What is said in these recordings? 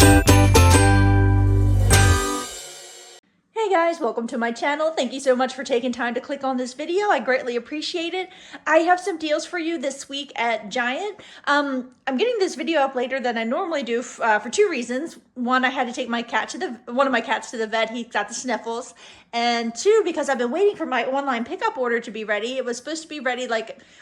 Hey guys, welcome to my channel. Thank you so much for taking time to click on this video. I greatly appreciate it. I have some deals for you this week at Giant. I'm getting this video up later than I normally do for two reasons. One, I had to take my cat to one of my cats to the vet. He got the sniffles. And two, because I've been waiting for my online pickup order to be ready. It was supposed to be ready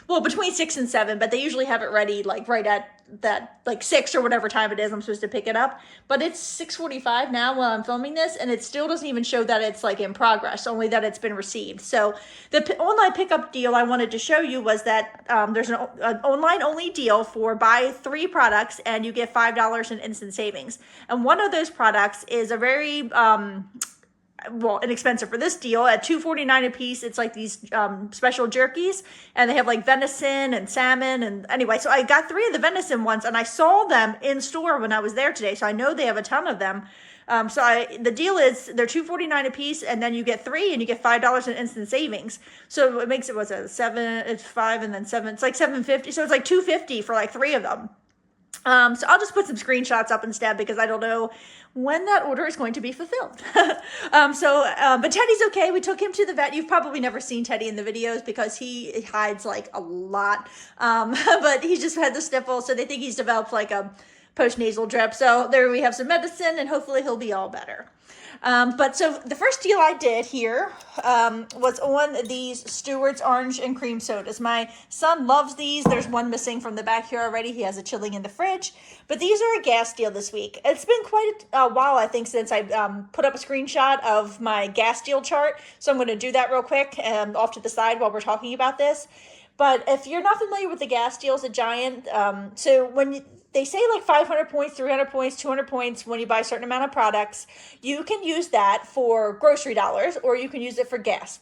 between 6 and 7, but they usually have it ready right at that 6 or whatever time it is I'm supposed to pick it up. But it's 6:45 now while I'm filming this, and it still doesn't even show that it's in progress, only that it's been received. So the online pickup deal I wanted to show you was that there's an online only deal for buy 3 products and you get $5 in instant savings. And one of those products is a very inexpensive for this deal at $2.49 a piece. It's like these special jerkies, and they have venison and salmon. And anyway, so I got 3 of the venison ones, and I saw them in store when I was there today, so I know they have a ton of them. The deal is they're $2.49 a piece, and then you get 3 and you get $5 in instant savings. So it makes it, what's it, 7, it's 5 and then 7, it's like $7.50. So it's like $2.50 for 3 of them. So I'll just put some screenshots up instead because I don't know when that order is going to be fulfilled. But Teddy's okay. We took him to the vet. You've probably never seen Teddy in the videos because he hides a lot. But he just had the sniffle, so they think he's developed a post-nasal drip. So there we have some medicine, and hopefully he'll be all better. So the first deal I did here was on these Stewart's orange and cream sodas. My son loves these. There's one missing from the back here already. He has it chilling in the fridge. But these are a gas deal this week. It's been quite a while, I think, since I put up a screenshot of my gas deal chart. So I'm going to do that real quick off to the side while we're talking about this. But if you're not familiar with the gas deals at Giant, they say 500 points, 300 points, 200 points when you buy a certain amount of products. You can use that for grocery dollars, or you can use it for gas.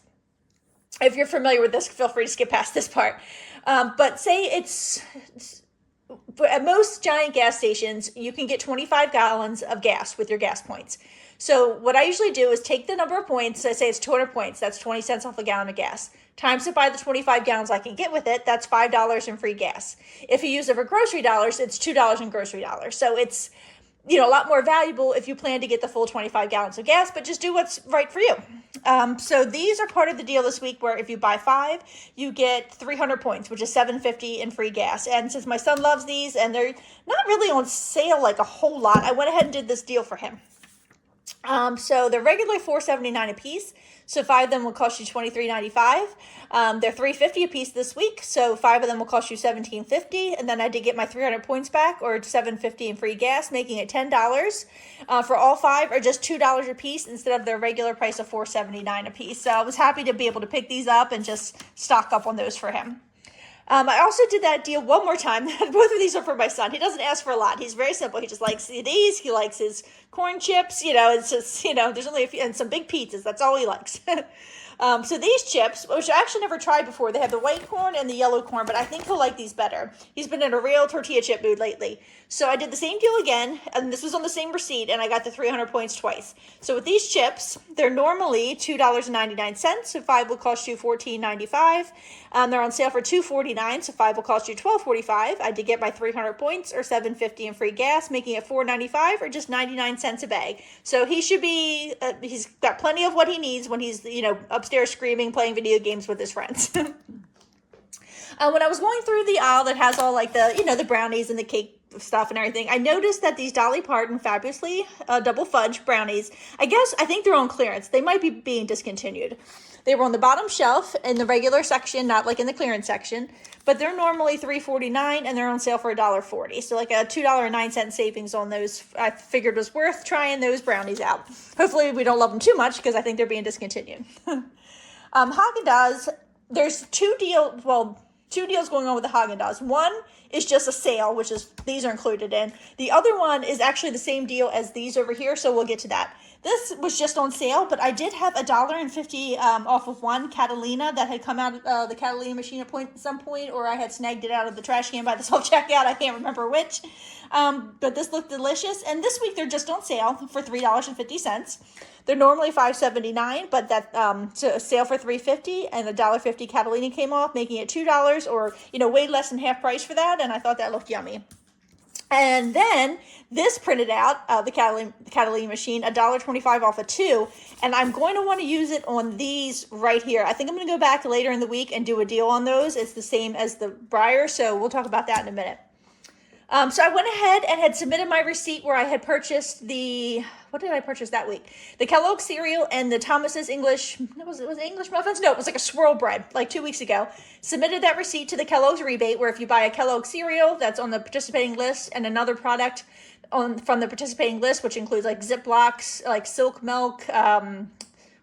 If you're familiar with this, feel free to skip past this part. But say at most Giant gas stations, you can get 25 gallons of gas with your gas points. So what I usually do is take the number of points. I say it's 200 points. That's 20 cents off a gallon of gas. Times it by the 25 gallons I can get with it. That's $5 in free gas. If you use it for grocery dollars, it's $2 in grocery dollars. So it's a lot more valuable if you plan to get the full 25 gallons of gas, but just do what's right for you. So these are part of the deal this week where if you buy 5, you get 300 points, which is $7.50 in free gas. And since my son loves these and they're not really on sale a whole lot, I went ahead and did this deal for him. So they're regularly $4.79 a piece. So 5 of them will cost you $23.95. They're $3.50 a piece this week. So 5 of them will cost you $17.50. And then I did get my 300 points back, or $7.50 in free gas, making it $10. For all 5 are just $2 a piece instead of their regular price of $4.79 a piece. So I was happy to be able to pick these up and just stock up on those for him. I also did that deal one more time. Both of these are for my son. He doesn't ask for a lot. He's very simple. He just likes these. He likes his corn chips. It's just, there's only a few, and some big pizzas. That's all he likes. So these chips, which I actually never tried before, they have the white corn and the yellow corn, but I think he'll like these better. He's been in a real tortilla chip mood lately. So I did the same deal again, and this was on the same receipt, and I got the 300 points twice. So with these chips, they're normally $2.99, so 5 will cost you $14.95. They're on sale for $2.49, so 5 will cost you $12.45. I did get my 300 points, or $7.50 in free gas, making it $4.95, or just 99 cents a bag. So he should be, he's got plenty of what he needs when he's, upstairs screaming, playing video games with his friends. When I was going through the aisle that has all the brownies and the cake stuff and everything, I noticed that these Dolly Parton Fabulously double fudge brownies, I think they're on clearance. They might be being discontinued. They were on the bottom shelf in the regular section, not in the clearance section, but they're normally $3.49 and they're on sale for $1.40. So a $2.09 savings on those, I figured was worth trying those brownies out. Hopefully we don't love them too much because I think they're being discontinued. Haagen-Dazs, there's two deals going on with the Haagen-Dazs. One is just a sale, which is these are included in. The other one is actually the same deal as these over here, so we'll get to that. This was just on sale, but I did have $1.50 off of one Catalina that had come out of the Catalina machine at some point, or I had snagged it out of the trash can by the self-checkout. I can't remember which. But this looked delicious. And this week they're just on sale for $3.50. They're normally $5.79, but that so sale for $3.50 and $1.50 Catalina came off, making it $2 or way less than half price for that. And I thought that looked yummy. And then this printed out, the Catalina machine, $1.25 off of 2. And I'm going to want to use it on these right here. I think I'm going to go back later in the week and do a deal on those. It's the same as the Breyer, so we'll talk about that in a minute. So I went ahead and had submitted my receipt where I had purchased what did I purchase that week? The Kellogg cereal and the Thomas's English, was it English muffins? No, it was like a swirl bread, like 2 weeks ago. Submitted that receipt to the Kellogg's rebate, where if you buy a Kellogg cereal that's on the participating list and another product from the participating list, which includes like Ziplocs, like Silk Milk,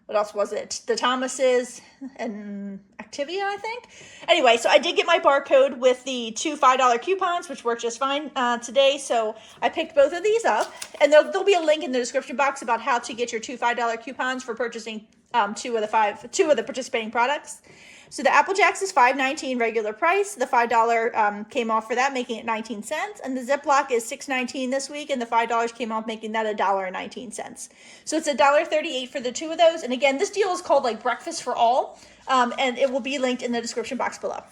what else was it? The Thomas's and Activia, I think. Anyway, so I did get my barcode with the 2 $5 coupons, which worked just fine today. So I picked both of these up, and there'll be a link in the description box about how to get your 2 $5 coupons for purchasing two of the participating products. So the Apple Jacks is $5.19 regular price. The $5 came off for that, making it 19 cents. And the Ziploc is $6.19 this week, and the $5 came off, making that $1.19. So it's $1.38 for the 2 of those. And again, this deal is called like Breakfast for All, and it will be linked in the description box below.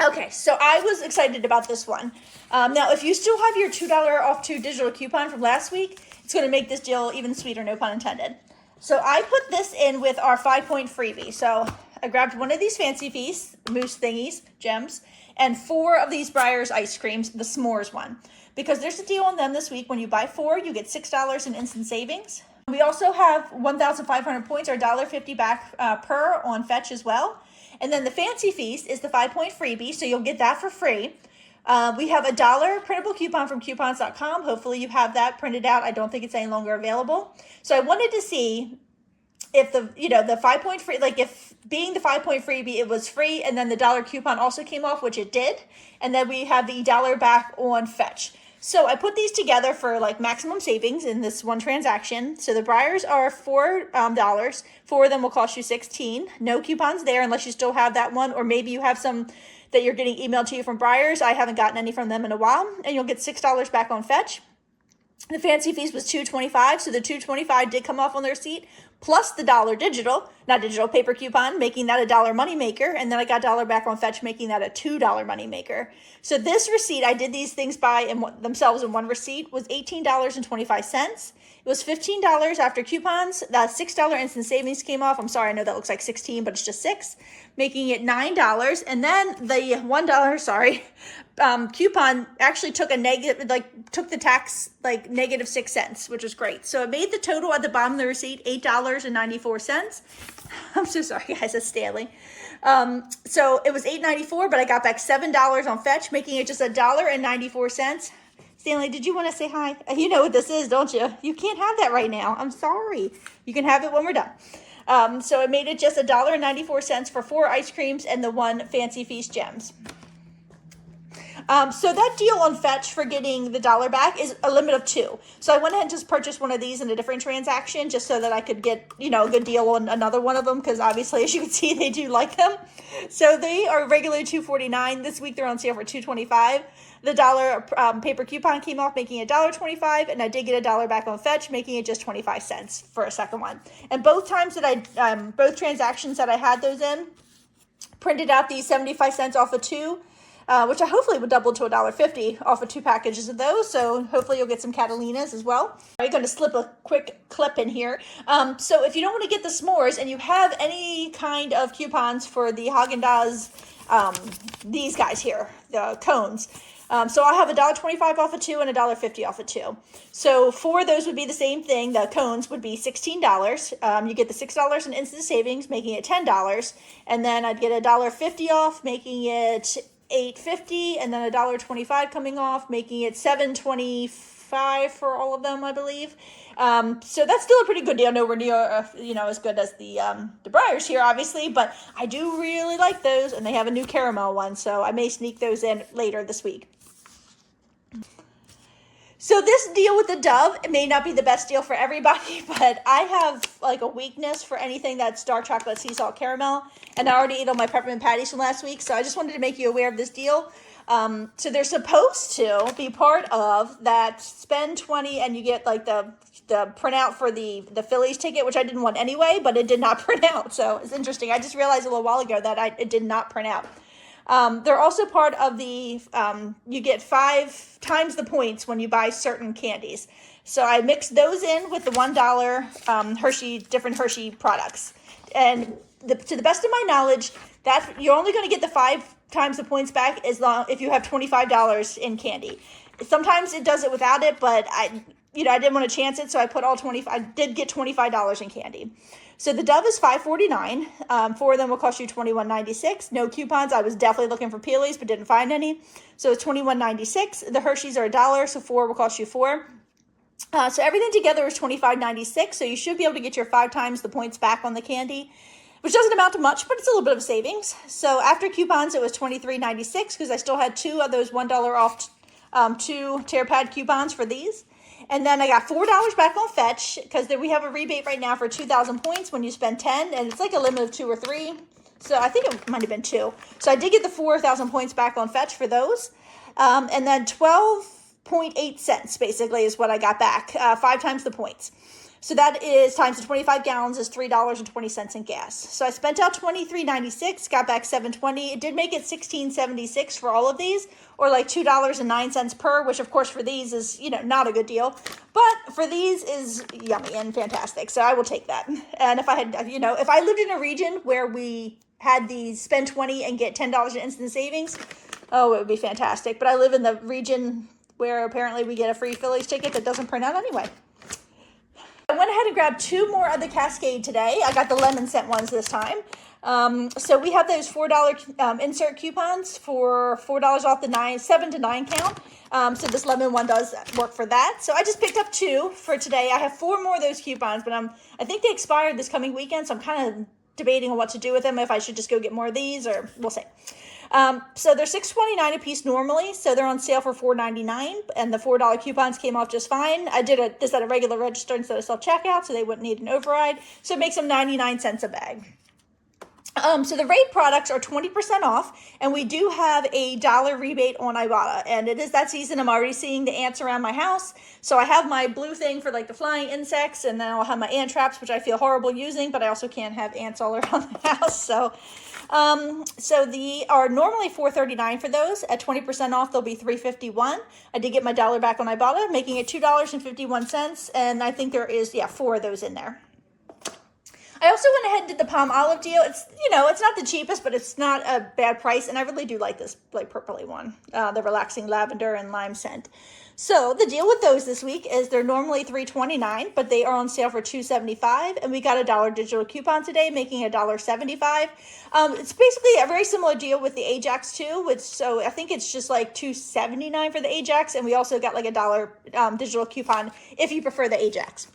Okay, so I was excited about this one. Now, if you still have your $2 off 2 digital coupon from last week, it's going to make this deal even sweeter, no pun intended. So I put this in with our 5-point freebie. So I grabbed one of these Fancy Feasts, mousse thingies, gems, and 4 of these Breyers ice creams, the s'mores one. Because there's a deal on them this week. When you buy 4, you get $6 in instant savings. We also have 1,500 points, or $1.50 back per on Fetch as well. And then the Fancy Feast is the 5-point freebie, so you'll get that for free. We have a $1 printable coupon from coupons.com. Hopefully you have that printed out. I don't think it's any longer available. So I wanted to see if the 5-point free, like if being the 5-point freebie, it was free, and then the $1 coupon also came off, which it did. And then we have the $1 back on Fetch. So I put these together for like maximum savings in this one transaction. So the Breyers are $4. 4 of them will cost you $16. No coupons there unless you still have that one, or maybe you have some that you're getting emailed to you from Breyers. I haven't gotten any from them in a while, and you'll get $6 back on Fetch. The Fancy Feast was $2.25, so the $2.25 did come off on the receipt, plus the $1 paper coupon, making that a $1 moneymaker, and then I got $1 back on Fetch, making that a $2 moneymaker. So this receipt, I did these things themselves in one receipt, was $18.25. It was $15 after coupons. That $6 instant savings came off. I'm sorry, I know that looks like 16, but it's just 6, making it $9. And then the $1, coupon actually took took the tax like negative 6 cents, which was great. So it made the total at the bottom of the receipt $8.94. I'm so sorry, guys, that's Stanley. So it was $8.94, but I got back $7 on Fetch, making it just $1.94. Stanley, did you want to say hi? You know what this is, don't you? You can't have that right now. I'm sorry. You can have it when we're done. So it made it just $1.94 for 4 ice creams and the 1 Fancy Feast gems. So that deal on Fetch for getting the $1 back is a limit of 2. So I went ahead and just purchased one of these in a different transaction just so that I could get, a good deal on another one of them, because obviously, as you can see, they do like them. So they are regularly $2.49. This week they're on sale for $2.25. The $1 paper coupon came off, making it $1.25, and I did get $1 back on Fetch, making it just 25 cents for a second one. And both times that both transactions that I had those in, printed out these 75 cents off of 2, which I hopefully would double to $1.50 off of 2 packages of those. So hopefully you'll get some Catalinas as well. I'm going to slip a quick clip in here. So if you don't want to get the s'mores and you have any kind of coupons for the Haagen-Dazs, these guys here, the cones. So I'll have $1.25 off of 2 and $1.50 off of 2. So 4 of those would be the same thing. The cones would be $16. You get the $6 in instant savings, making it $10. And then I'd get $1.50 off, making it $8.50, and then $1.25 coming off, making it $7.25 for all of them, I believe. So that's still a pretty good deal. Nowhere near, as good as the Breyers here, obviously, but I do really like those, and they have a new caramel one, so I may sneak those in later this week. So this deal with the Dove, it may not be the best deal for everybody, but I have like a weakness for anything that's dark chocolate sea salt caramel, and I already ate all my peppermint patties from last week, so I just wanted to make you aware of this deal. So they're supposed to be part of that spend 20 and you get like the printout for the Phillies ticket, which I didn't want anyway, but it did not print out. So it's interesting. I just realized a little while ago that it did not print out. They're also part of the, you get 5 times the points when you buy certain candies. So I mixed those in with the $1 different Hershey products. And to the best of my knowledge, that you're only going to get the 5 times the points back if you have $25 in candy. Sometimes it does it without it, but I didn't want to chance it, so I put all 25. I did get $25 in candy. So the Dove is $5.49. 4 of them will cost you $21.96. No coupons. I was definitely looking for Peelies, but didn't find any. So it's $21.96. The Hershey's are $1, so 4 will cost you $4. So everything together is $25.96. So you should be able to get your 5 times the points back on the candy, which doesn't amount to much, but it's a little bit of a savings. So after coupons, it was $23.96 because I still had 2 of those $1 off 2 tear pad coupons for these. And then I got $4 back on Fetch because we have a rebate right now for 2,000 points when you spend 10, and it's like a limit of 2 or 3. So I think it might have been 2. So I did get the 4,000 points back on Fetch for those. And then 12.8 cents basically is what I got back, 5 times the points. So that is times the 25 gallons is $3.20 in gas. So I spent out $23.96, got back $7.20. It did make it $16.76 for all of these, or like $2.09 per, which of course for these is, not a good deal. But for these is yummy and fantastic. So I will take that. And if I had, if I lived in a region where we had the spend 20 and get $10 in instant savings, oh, it would be fantastic. But I live in the region where apparently we get a free Phillies ticket that doesn't print out anyway. I went ahead and grabbed 2 more of the Cascade today. I got the lemon scent ones this time. So we have those $4 insert coupons for $4 off the 7 to 9 count. So this lemon one does work for that. So I just picked up 2 for today. I have 4 more of those coupons, but I think they expired this coming weekend, so I'm kind of debating on what to do with them, if I should just go get more of these, or we'll see. So they're $6.29 a piece normally, so they're on sale for $4.99, and the $4 coupons came off just fine. I did this at a regular register instead of self-checkout, so they wouldn't need an override, so it makes them 99 cents a bag. So the Raid products are 20% off, and we do have a $1 rebate on Ibotta, and it is that season. I'm already seeing the ants around my house, so I have my blue thing for like the flying insects, and then I'll have my ant traps, which I feel horrible using, but I also can't have ants all around the house, so they are normally $4.39 for those. At 20% off, they'll be $3.51. I did get my $1 back on Ibotta, making it $2.51, and I think there is 4 of those in there. I also went ahead and did the palm olive deal. It's, it's not the cheapest, but it's not a bad price. And I really do like this like purpley one, the relaxing lavender and lime scent. So the deal with those this week is they're normally $3.29, but they are on sale for $2.75. And we got a $1 digital coupon today, making it $1.75. It's basically a very similar deal with the Ajax too, so I think it's just like $2.79 for the Ajax. And we also got like a $1 digital coupon if you prefer the Ajax.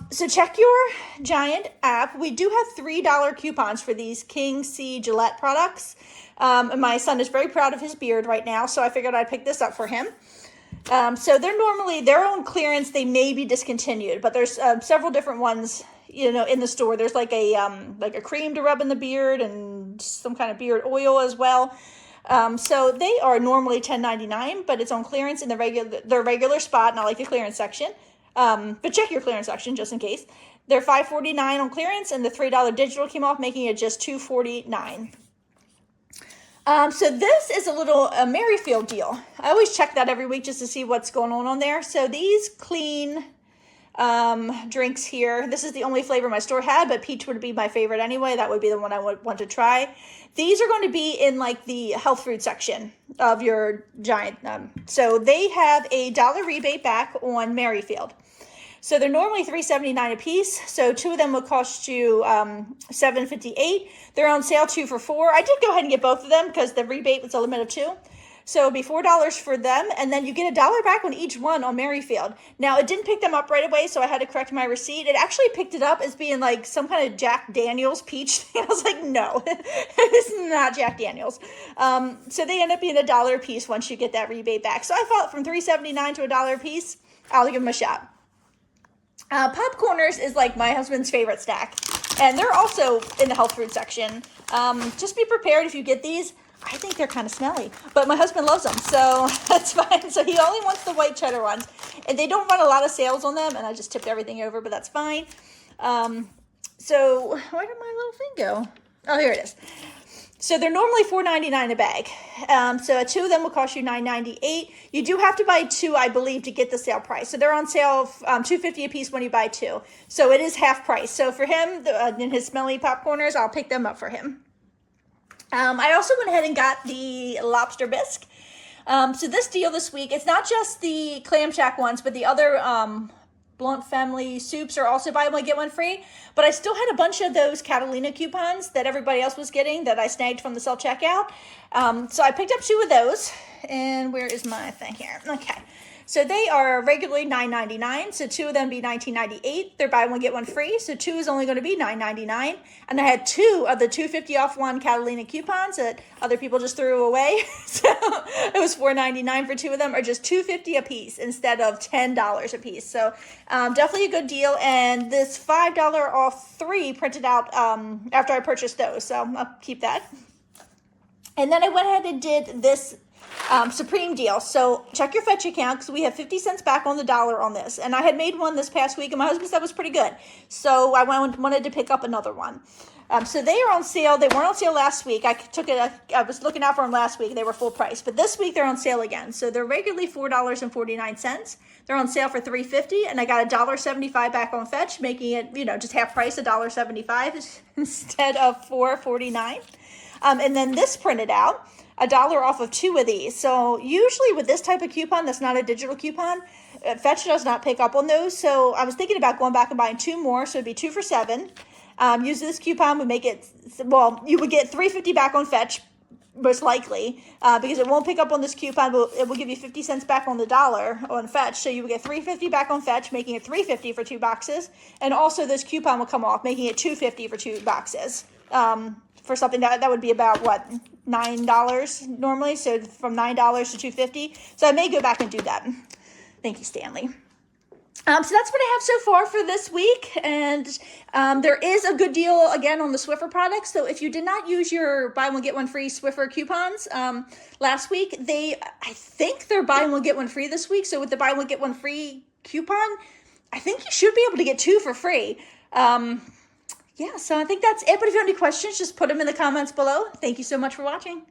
So check your Giant app. We do have $3 coupons for these King C Gillette products. And my son is very proud of his beard right now, so I figured I'd pick this up for him. So they're normally, they're on clearance. They may be discontinued, but there's several different ones, in the store. There's like a cream to rub in the beard and some kind of beard oil as well. So they are normally $10.99, but it's on clearance in their regular spot, not like the clearance section. But check your clearance section just in case. They're $5.49 on clearance, and the $3 digital came off, making it just $2.49. So this is a little Merrifield deal. I always check that every week just to see what's going on there. So these clean drinks here, this is the only flavor my store had, but peach would be my favorite anyway. That would be the one I would want to try. These are going to be in like the health food section of your Giant. So they have a $1 rebate back on Merrifield. So they're normally $3.79 a piece. So 2 of them will cost you $7.58. They're on sale 2 for $4. I did go ahead and get both of them because the rebate was a limit of 2. So it'll be $4 for them, and then you get a $1 back on each one on Merrifield. Now, it didn't pick them up right away, so I had to correct my receipt. It actually picked it up as being like some kind of Jack Daniels peach thing. I was like, no, it's not Jack Daniels. So they end up being a $1 a piece once you get that rebate back. So I thought from $3.79 to a $1 a piece, I'll give them a shot. Popcorners is like my husband's favorite snack, and they're also in the health food section. Just be prepared if you get these. I think they're kind of smelly, but my husband loves them, so that's fine. So he only wants the white cheddar ones, and they don't run a lot of sales on them, and I just tipped everything over, but that's fine. So where did my little thing go? Oh, here it is. So they're normally $4.99 a bag. So 2 of them will cost you $9.98. You do have to buy 2, I believe, to get the sale price. So they're on sale $2.50 a piece when you buy 2. So it is half price. So for him, in his smelly popcorners, I'll pick them up for him. I also went ahead and got the Lobster bisque. So this deal this week, it's not just the Clam Shack ones, but the other Blunt family soups are also buy one get one free. But I still had a bunch of those Catalina coupons that everybody else was getting that I snagged from the self-checkout. So I picked up 2 of those. And where is my thing here? Okay. So they are regularly $9.99. So 2 of them be $19.98. They're buy one get one free. So 2 is only going to be $9.99. And I had 2 of the $2.50 off 1 Catalina coupons that other people just threw away. So it was $4.99 for 2 of them, or just $2.50 a piece instead of $10 a piece. So definitely a good deal. And this $5 off 3 printed out after I purchased those. So I'll keep that. And then I went ahead and did this Supreme deal. So check your fetch account because we have 50 cents back on the dollar on this. And I had made one this past week and my husband said it was pretty good. So I wanted to pick up another one. So they are on sale. They weren't on sale last week. I was looking out for them last week. They were full price. But this week they're on sale again. So they're regularly $4.49. They're on sale for $3.50. And I got $1.75 back on fetch, making it, just half price, $1.75 instead of $4.49. And then this printed out $1 off of 2 of these. So usually with this type of coupon, that's not a digital coupon, Fetch does not pick up on those. So I was thinking about going back and buying 2 more. So it'd be 2 for $7. Using this coupon would make it, you would get $3.50 back on Fetch, most likely, because it won't pick up on this coupon, but it will give you 50 cents back on the dollar on Fetch. So you would get $3.50 back on Fetch, making it $3.50 for 2 boxes. And also this coupon will come off, making it $2.50 for 2 boxes. For something that would be about $9 normally, so from $9 to $2.50. So I may go back and do that. Thank you, Stanley. So that's what I have so far for this week, and there is a good deal again on the Swiffer products. So if you did not use your buy one get one free Swiffer coupons last week, I think they're buy one get one free this week. So with the buy one get one free coupon, I think you should be able to get 2 for free. Yeah, so I think that's it. But if you have any questions, just put them in the comments below. Thank you so much for watching.